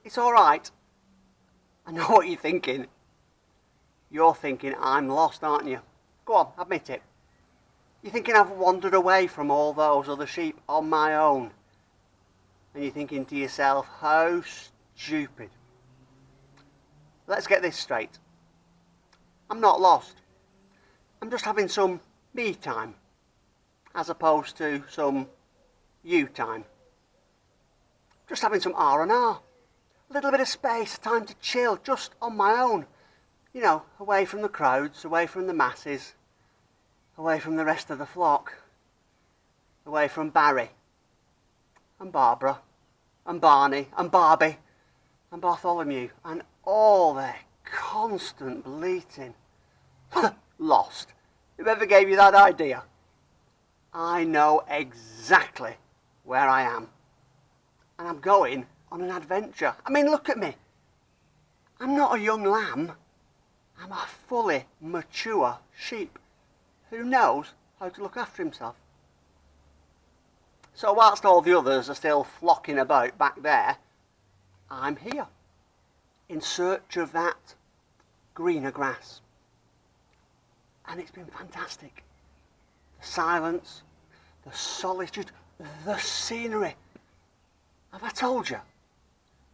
It's all right. I know what you're thinking. You're thinking I'm lost, aren't you? Go on, admit it. You're thinking I've wandered away from all those other sheep on my own. And you're thinking to yourself, how stupid. Let's get this straight. I'm not lost. I'm just having some me time, as opposed to some you time. Just having some R&R. A little bit of space, time to chill, just on my own. You know, away from the crowds, away from the masses, away from the rest of the flock, away from Barry, and Barbara, and Barney, and Barbie, and Bartholomew, and all their constant bleating. Lost. Whoever gave you that idea? I know exactly where I am. And I'm going on an adventure. I mean, look at me. I'm not a young lamb. I'm a fully mature sheep who knows how to look after himself. So whilst all the others are still flocking about back there, I'm here in search of that greener grass. And it's been fantastic. The silence, the solitude, the scenery. Have I told you?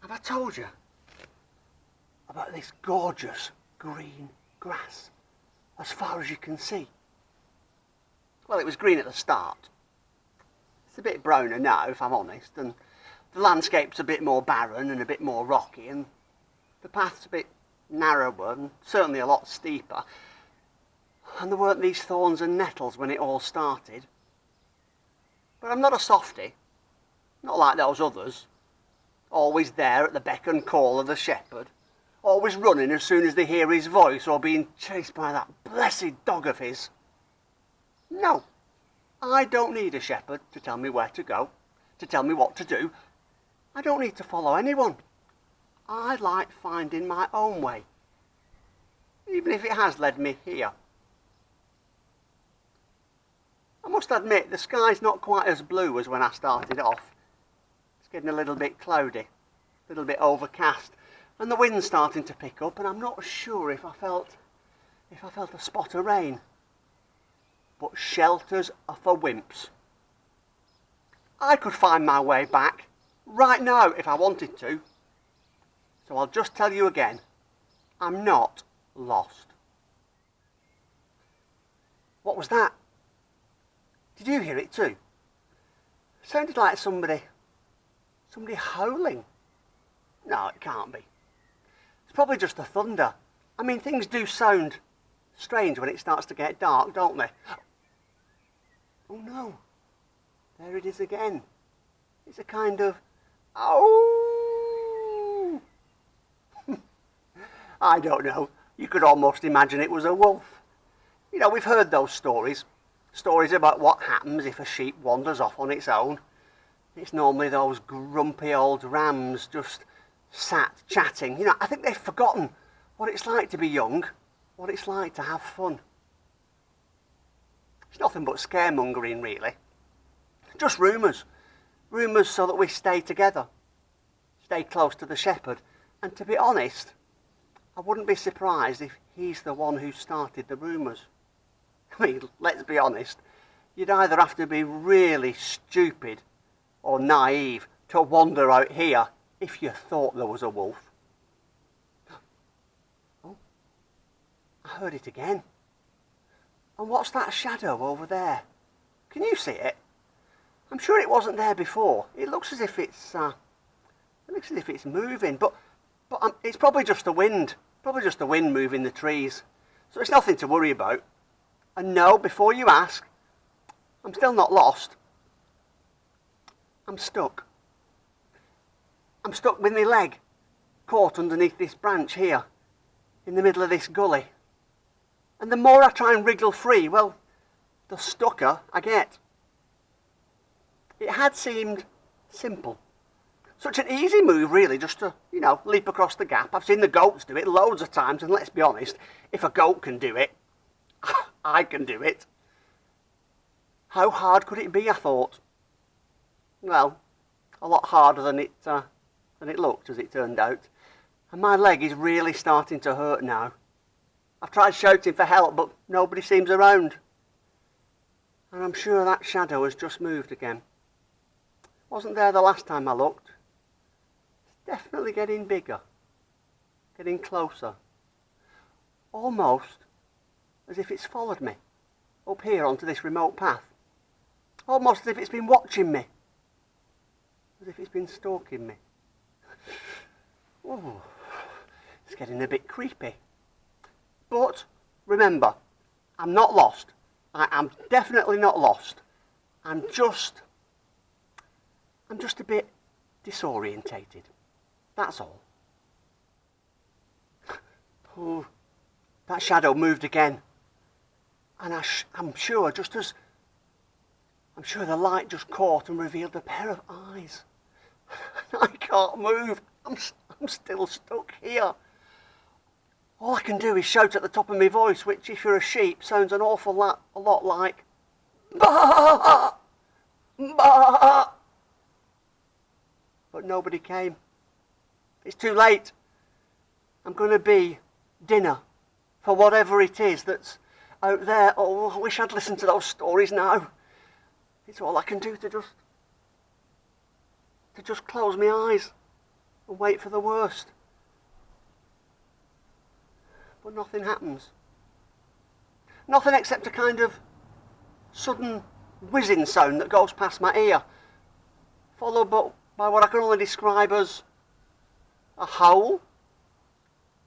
Have I told you about this gorgeous green grass as far as you can see? Well, it was green at the start. It's a bit browner now, if I'm honest, and the landscape's a bit more barren and a bit more rocky, and the path's a bit narrower and certainly a lot steeper. And there weren't these thorns and nettles when it all started. But I'm not a softie, not like those others, always there at the beck and call of the shepherd, always running as soon as they hear his voice or being chased by that blessed dog of his. No, I don't need a shepherd to tell me where to go, to tell me what to do. I don't need to follow anyone. I like finding my own way, even if it has led me here. I must admit, the sky's not quite as blue as when I started off. It's getting a little bit cloudy, a little bit overcast, and the wind's starting to pick up, and I'm not sure if I felt a spot of rain. But shelters are for wimps. I could find my way back right now if I wanted to. So I'll just tell you again, I'm not lost. What was that? Did you hear it too? It sounded like somebody howling. No, it can't be. It's probably just the thunder. I mean, things do sound strange when it starts to get dark, don't they? Oh no, there it is again. It's a kind of, oh! I don't know. You could almost imagine it was a wolf. You know, we've heard those stories. Stories about what happens if a sheep wanders off on its own. It's normally those grumpy old rams just sat chatting. You know, I think they've forgotten what it's like to be young, what it's like to have fun. It's nothing but scaremongering, really. Just rumours. Rumours so that we stay together, stay close to the shepherd. And to be honest, I wouldn't be surprised if he's the one who started the rumours. I mean, let's be honest, you'd either have to be really stupid or naive to wander out here if you thought there was a wolf. Oh, I heard it again. And what's that shadow over there? Can you see it? I'm sure it wasn't there before. It looks as if it's moving, but it's probably just the wind. Probably just the wind moving the trees. So it's nothing to worry about. And no, before you ask, I'm still not lost. I'm stuck. I'm stuck with my leg caught underneath this branch here, in the middle of this gully. And the more I try and wriggle free, well, the stucker I get. It had seemed simple. Such an easy move, really, just to, leap across the gap. I've seen the goats do it loads of times, and let's be honest, if a goat can do it, I can do it. How hard could it be, I thought? Well, a lot harder than it than it looked, as it turned out. And my leg is really starting to hurt now. I've tried shouting for help, but nobody seems around. And I'm sure that shadow has just moved again. Wasn't there the last time I looked. It's definitely getting bigger, getting closer. Almost as if it's followed me up here onto this remote path. Almost as if it's been watching me. As if it's been stalking me. Ooh, it's getting a bit creepy. But remember, I'm not lost. I am definitely not lost. I'm just a bit disorientated. That's all. Oh, that shadow moved again. And I'm sure the light just caught and revealed a pair of eyes. I can't move. I'm still stuck here. All I can do is shout at the top of my voice, which, if you're a sheep, sounds an awful lot like "Bah! Bah!" But nobody came. It's too late. I'm going to be dinner for whatever it is that's out there. Oh, I wish I'd listened to those stories now. It's all I can do to just close my eyes and wait for the worst. But nothing happens. Nothing except a kind of sudden whizzing sound that goes past my ear, followed by what I can only describe as a howl,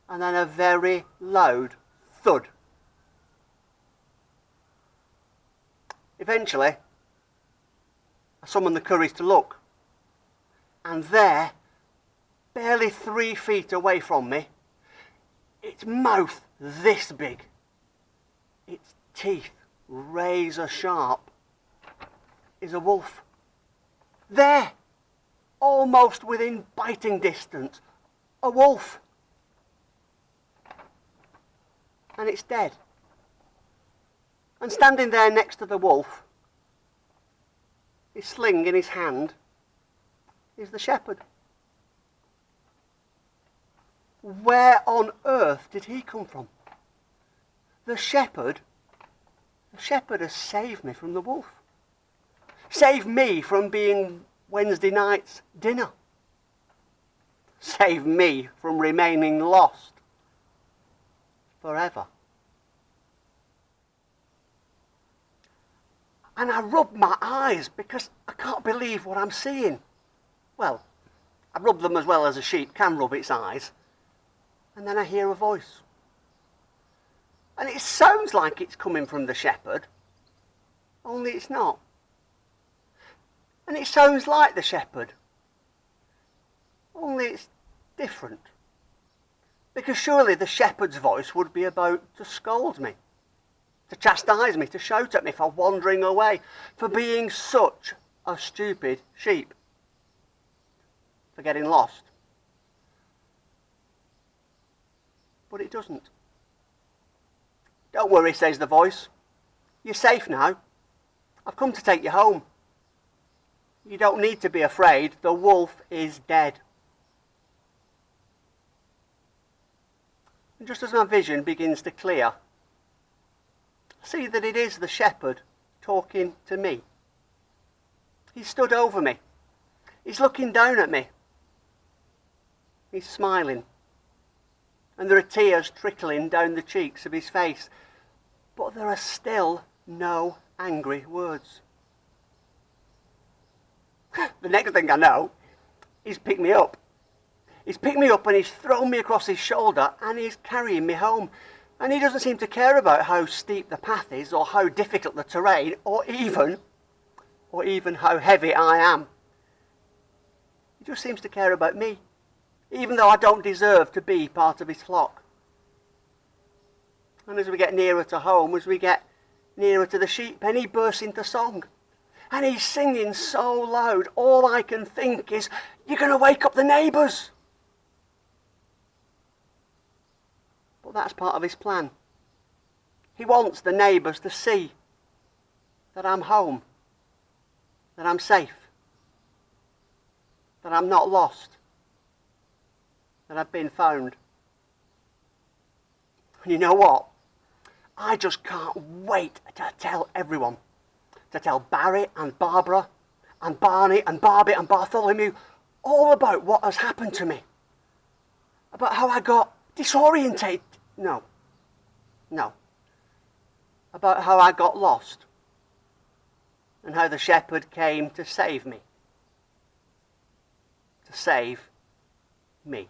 and then a very loud thud. Eventually, I summoned the courage to look, and there, barely 3 feet away from me, its mouth this big, its teeth razor sharp, is a wolf. There, almost within biting distance, a wolf. And it's dead. And standing there next to the wolf, his sling in his hand, is the shepherd. Where on earth did he come from? The shepherd has saved me from the wolf. Saved me from being Wednesday night's dinner. Saved me from remaining lost forever. And I rub my eyes because I can't believe what I'm seeing. Well, I rub them as well as a sheep can rub its eyes. And then I hear a voice. And it sounds like it's coming from the shepherd, only it's not. And it sounds like the shepherd, only it's different. Because surely the shepherd's voice would be about to scold me, to chastise me, to shout at me for wandering away, for being such a stupid sheep, for getting lost. But it doesn't. Don't worry, says the voice. You're safe now. I've come to take you home. You don't need to be afraid. The wolf is dead. And just as my vision begins to clear, I see that it is the shepherd talking to me. He's stood over me. He's looking down at me. He's smiling. And there are tears trickling down the cheeks of his face. But there are still no angry words. The next thing I know, he's picked me up. He's picked me up and he's thrown me across his shoulder and he's carrying me home. And he doesn't seem to care about how steep the path is or how difficult the terrain or even how heavy I am. He just seems to care about me, even though I don't deserve to be part of his flock. And as we get nearer to home, as we get nearer to the sheep pen, he bursts into song. And he's singing so loud, all I can think is, you're going to wake up the neighbours. But that's part of his plan. He wants the neighbours to see that I'm home, that I'm safe, that I'm not lost, that I've been found. And you know what? I just can't wait to tell everyone. To tell Barry and Barbara and Barney and Barbie and Bartholomew all about what has happened to me. About how I got disorientated. No. About how I got lost. And how the shepherd came to save me. To save me.